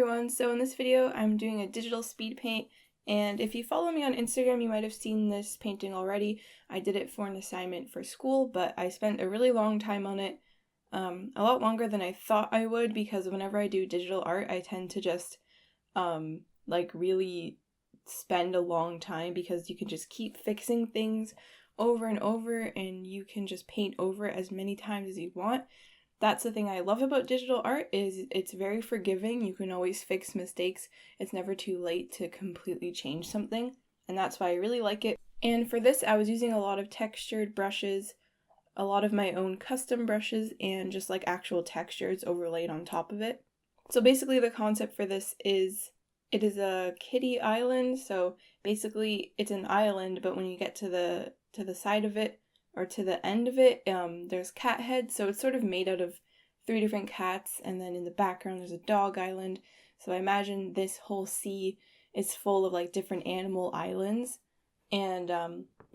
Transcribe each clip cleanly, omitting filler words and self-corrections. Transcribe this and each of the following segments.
everyone, so in this video I'm doing a digital speed paint, and if you follow me on Instagram you might have seen this painting already. I did it for an assignment for school, but I spent a really long time on it, a lot longer than I thought I would, because whenever I do digital art I tend to just really spend a long time, because you can just keep fixing things over and over and you can just paint over it as many times as you want. That's the thing I love about digital art, is it's very forgiving. You can always fix mistakes. It's never too late to completely change something, and that's why I really like it. And for this, I was using a lot of textured brushes, a lot of my own custom brushes, and just like actual textures overlaid on top of it. So basically the concept for this is, it is a kitty island. So basically it's an island, but when you get to the side of it, or to the end of it, there's cat heads, so it's sort of made out of 3 different cats, and then in the background there's a dog island. So I imagine this whole sea is full of like different animal islands, and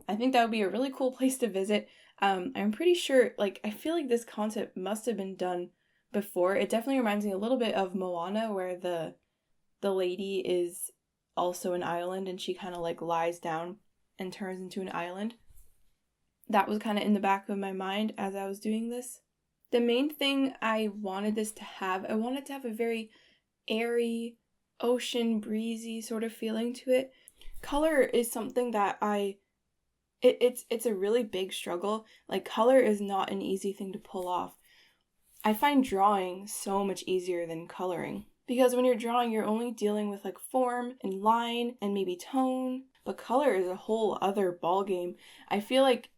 I think that would be a really cool place to visit. I'm pretty sure, I feel like this concept must have been done before. It definitely reminds me a little bit of Moana, where the lady is also an island and she kind of like lies down and turns into an island. That was kind of in the back of my mind as I was doing this. The main thing I wanted this to have, I wanted to have a very airy, ocean breezy sort of feeling to it. Color is something that it's a really big struggle. Like, color is not an easy thing to pull off. I find drawing so much easier than coloring, because when you're drawing, you're only dealing with like form and line and maybe tone, but color is a whole other ball game. I feel like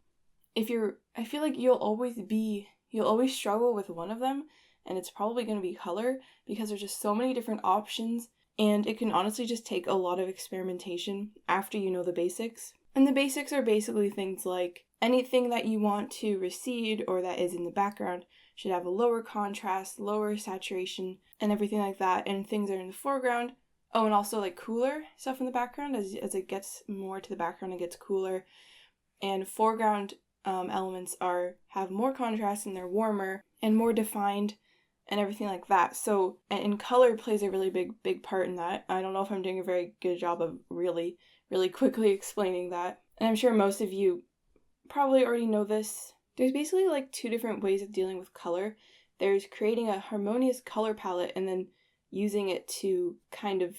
you'll always struggle with one of them, and it's probably going to be color, because there's just so many different options, and it can honestly just take a lot of experimentation after you know the basics. And the basics are basically things like anything that you want to recede or that is in the background should have a lower contrast, lower saturation, and everything like that, and things that are in the foreground. Oh, and also like cooler stuff in the background. As it gets more to the background, it gets cooler. And foreground elements have more contrast, and they're warmer and more defined and everything like that. So, and color plays a really big part in that. I don't know if I'm doing a very good job of really quickly explaining that, and I'm sure most of you probably already know this. There's basically like 2 different ways of dealing with color. There's creating a harmonious color palette and then using it to kind of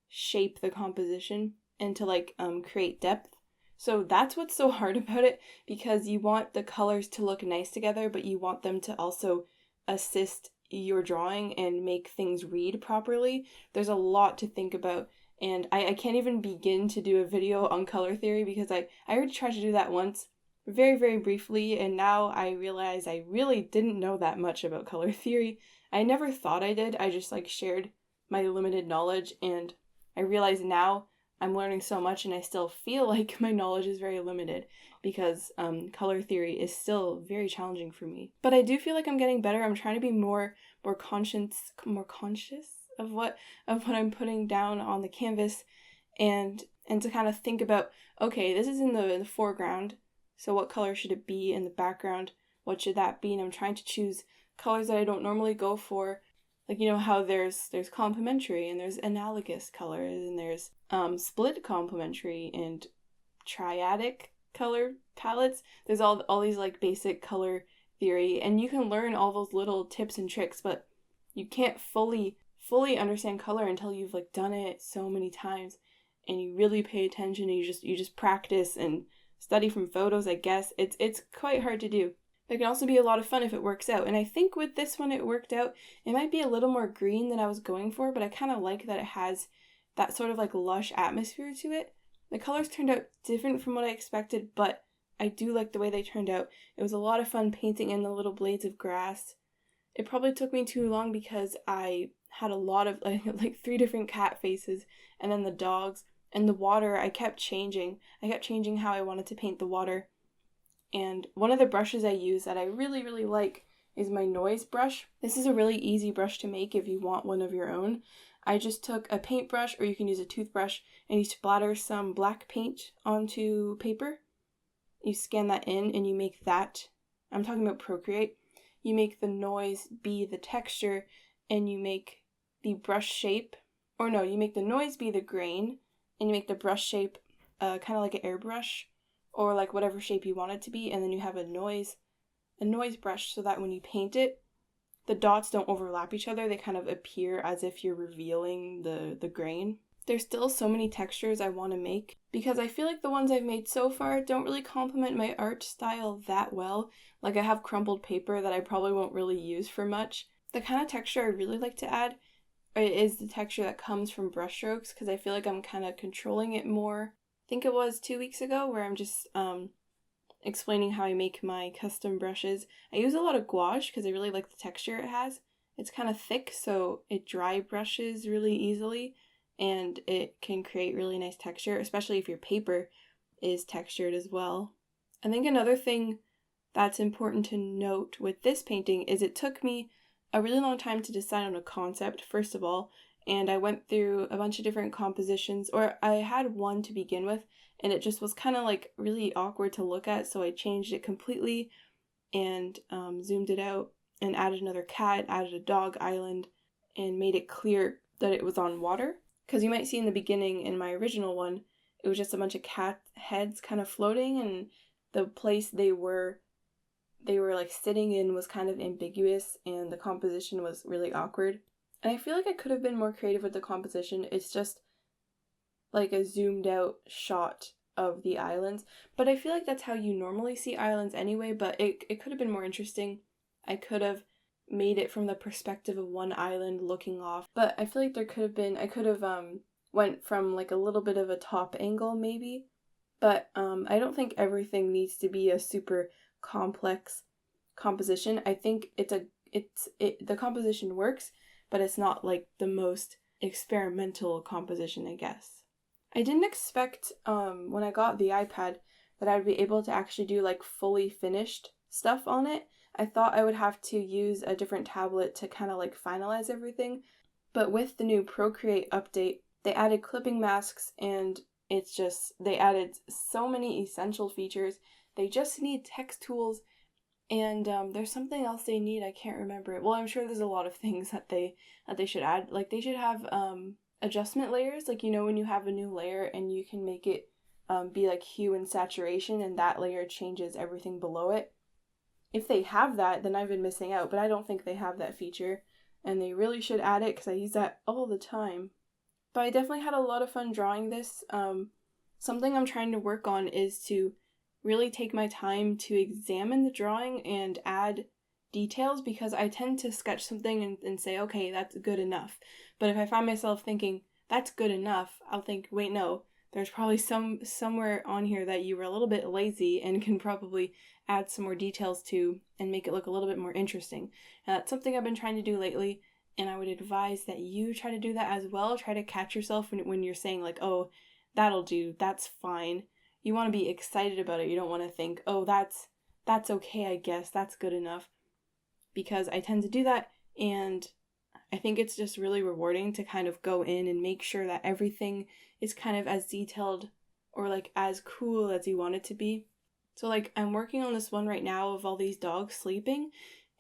shape the composition and to create depth. So that's what's so hard about it, because you want the colors to look nice together, but you want them to also assist your drawing and make things read properly. There's a lot to think about, and I can't even begin to do a video on color theory, because I already tried to do that once, very briefly, and now I realize I really didn't know that much about color theory. I never thought I did. I just shared my limited knowledge, and I realize now I'm learning so much, and I still feel like my knowledge is very limited, because color theory is still very challenging for me. But I do feel like I'm getting better. I'm trying to be more conscious of what I'm putting down on the canvas, and to kind of think about, okay, this is in the foreground, so what color should it be in the background? What should that be? And I'm trying to choose colors that I don't normally go for. Like, you know how there's complementary, and there's analogous colors, and there's split complementary and triadic color palettes. There's all these basic color theory, and you can learn all those little tips and tricks, but you can't fully understand color until you've done it so many times, and you really pay attention, and you just practice and study from photos. I guess it's quite hard to do. It can also be a lot of fun if it works out, and I think with this one it worked out. It might be a little more green than I was going for, but I kind of like that it has that sort of lush atmosphere to it. The colors turned out different from what I expected, but I do like the way they turned out. It was a lot of fun painting in the little blades of grass. It probably took me too long because I had a lot of 3 different cat faces, and then the dogs, and the water. I kept changing how I wanted to paint the water. And one of the brushes I use that I really like is my noise brush. This is a really easy brush to make if you want one of your own. I just took a paintbrush, or you can use a toothbrush, and you splatter some black paint onto paper. You scan that in, and you make that, I'm talking about Procreate, you make the noise be the texture, and you make the brush shape, or no, you make the noise be the grain, and you make the brush shape kind of like an airbrush, or like whatever shape you want it to be, and then you have a noise brush so that when you paint it, the dots don't overlap each other. They kind of appear as if you're revealing the grain. There's still so many textures I want to make because I feel like the ones I've made so far don't really complement my art style that well. Like I have crumpled paper that I probably won't really use for much. The kind of texture I really like to add is the texture that comes from brushstrokes because I feel like I'm kind of controlling it more. I think it was 2 weeks ago where I'm just explaining how I make my custom brushes. I use a lot of gouache because I really like the texture it has. It's kind of thick, so it dry brushes really easily, and it can create really nice texture, especially if your paper is textured as well. I think another thing that's important to note with this painting is it took me a really long time to decide on a concept, first of all, and I went through a bunch of different compositions, or I had one to begin with, and it just was kind of like really awkward to look at, so I changed it completely and zoomed it out and added another cat, added a dog island, and made it clear that it was on water. Because you might see in the beginning in my original one, it was just a bunch of cat heads kind of floating, and the place they were like sitting in was kind of ambiguous, and the composition was really awkward. And I feel like I could have been more creative with the composition. It's just like a zoomed out shot of the islands. But I feel like that's how you normally see islands anyway, but it could have been more interesting. I could have made it from the perspective of one island looking off. But I feel like I could have went from like a little bit of a top angle maybe. But I don't think everything needs to be a super complex composition. I think the composition works, but it's not like the most experimental composition, I guess. I didn't expect when I got the iPad that I'd be able to actually do like fully finished stuff on it. I thought I would have to use a different tablet to kind of like finalize everything. But with the new Procreate update, they added clipping masks, and they added so many essential features. They just need text tools, and there's something else they need. I can't remember it. Well, I'm sure there's a lot of things that they should add. Like they should have adjustment layers, like when you have a new layer and you can make it be like hue and saturation, and that layer changes everything below it. If they have that, then I've been missing out, but I don't think they have that feature, and they really should add it because I use that all the time. But I definitely had a lot of fun drawing this. Something I'm trying to work on is to really take my time to examine the drawing and add details, because I tend to sketch something and say, okay, that's good enough. But if I find myself thinking, that's good enough, I'll think, wait, no, there's probably somewhere on here that you were a little bit lazy and can probably add some more details to and make it look a little bit more interesting. And that's something I've been trying to do lately, and I would advise that you try to do that as well. Try to catch yourself when you're saying like, oh, that'll do, that's fine. You want to be excited about it. You don't want to think, oh, that's okay, I guess, that's good enough. Because I tend to do that, and I think it's just really rewarding to kind of go in and make sure that everything is kind of as detailed or like as cool as you want it to be. So like I'm working on this one right now of all these dogs sleeping,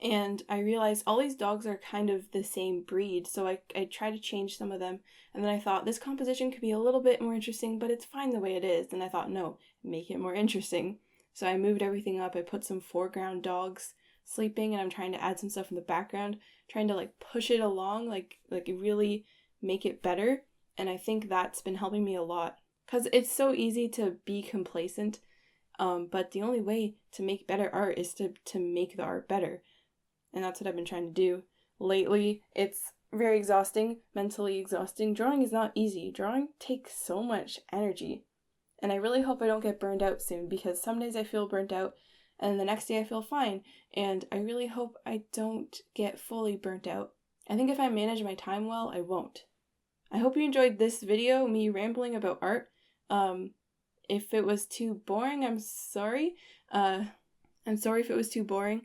and I realized all these dogs are kind of the same breed, so I try to change some of them, and then I thought this composition could be a little bit more interesting, but it's fine the way it is, and I thought, no, make it more interesting. So I moved everything up. I put some foreground dogs sleeping, and I'm trying to add some stuff in the background, trying to like push it along, like really make it better, and I think that's been helping me a lot, because it's so easy to be complacent, but the only way to make better art is to make the art better. And that's what I've been trying to do. Lately, it's very exhausting, mentally exhausting. Drawing is not easy. Drawing takes so much energy. And I really hope I don't get burned out soon, because some days I feel burnt out, and the next day I feel fine. And I really hope I don't get fully burnt out. I think if I manage my time well, I won't. I hope you enjoyed this video, me rambling about art. If it was too boring, I'm sorry. I'm sorry if it was too boring.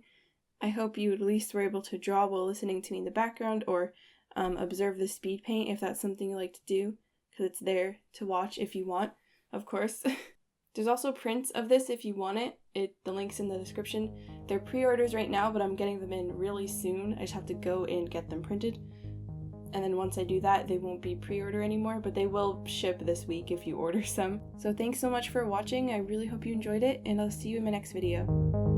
I hope you at least were able to draw while listening to me in the background, or observe the speed paint if that's something you like to do, because it's there to watch if you want, of course. There's also prints of this if you want it. The link's in the description. They're pre-orders right now, but I'm getting them in really soon. I just have to go and get them printed. and then once I do that, they won't be pre-order anymore, but they will ship this week if you order some. So thanks so much for watching. I really hope you enjoyed it, and I'll see you in my next video.